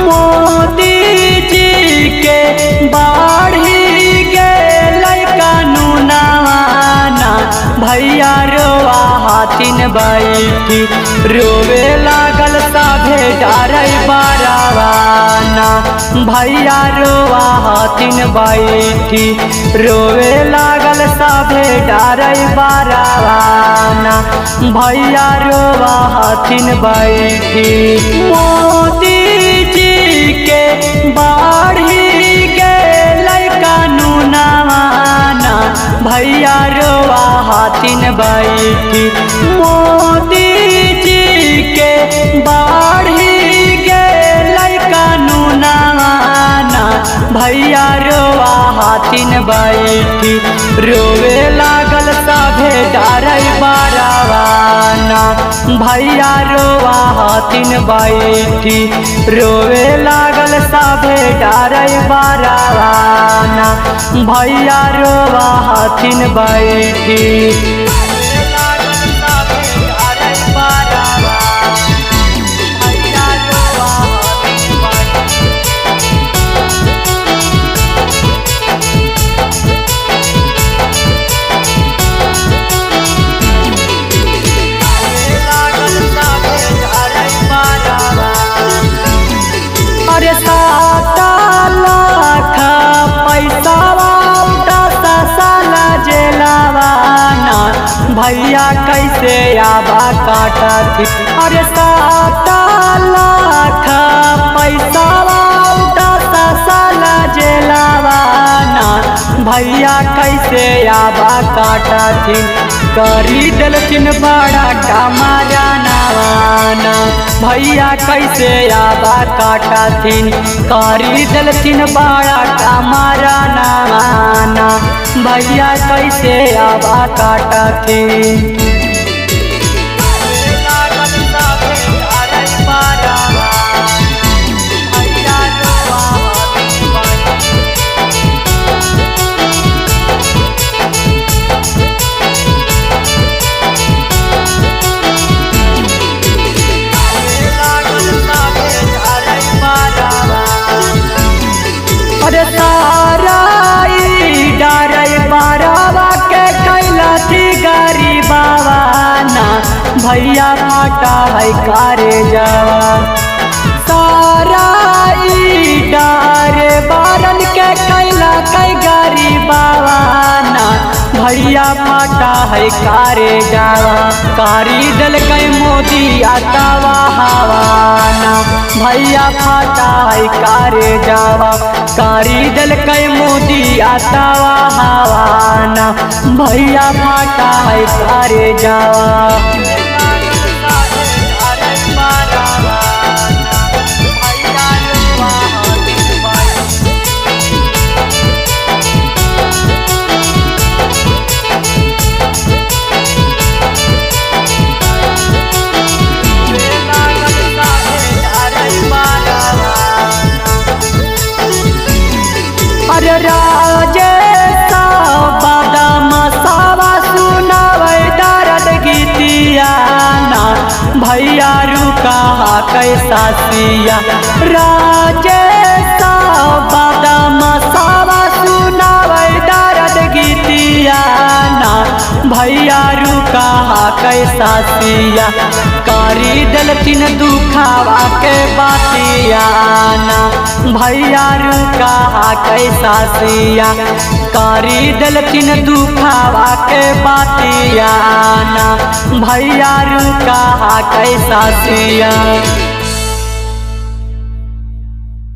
मोदी जी के बाढ़ी गेल कानूनवाना भैया रोआ हाथिन बैठी रोवे लागल सभे डरै बरावाना भैया रोआ हाथिन बैठी रोवे लागल सभे डरै बरावाना भैया रोआ हाथिन बैठी मोदी जी के बाढ़ी गेल कानूनवाना भैया रोआ हाथिन बैठी मोदी जी के बाढ़ी गेल कानूनवाना भैया रोआ हाथिन बैठी रोवे लागल सभे डरै बरावाना भैया रोआ हाथिन बैठी रोवे लागल सभे डरै बरावाना भैया रोआ हाथिन बैठी अरे 7 लाख पैसा साला जेलावाना भैया कैसे आबा काटा थी अरे 7 लाख पैसा साला जेलावाना भैया कैसे आबा काटा थी करी दिलथिन बड़ा कमारा नवाना भैया कैसे आबा काटा थिन करी दिलथिन बड़ा कमारा नवाना भैया कैसे आबा काटा थिन अरे सारा डरै बरावा के कैला थी गरीबावाना भैया फाटा है कारे जावा सारा डरे बारन के कैला कै गरीबावाना भैया फाटा है कारे जावा कारी दल कै मोदी आतावा हवाना भैया फाटा है कारे जावा कारी दल कै मोदी आतावा हवाना भैया फाटा है कारे जावा अरे राजेश बादाम सावा सुनावे दर्द गीतियाना भैया रुका कैसा सिया राजेश बादाम सावा सुनावे दर्द गीतियाना भैया रुका कैसा सिया कारी दिलथिन दुखावा के बातियाना भैया रुका कैसा सिया कारी दिलथिन दुखावा के बातियाना भैया रुका कैसा सिया।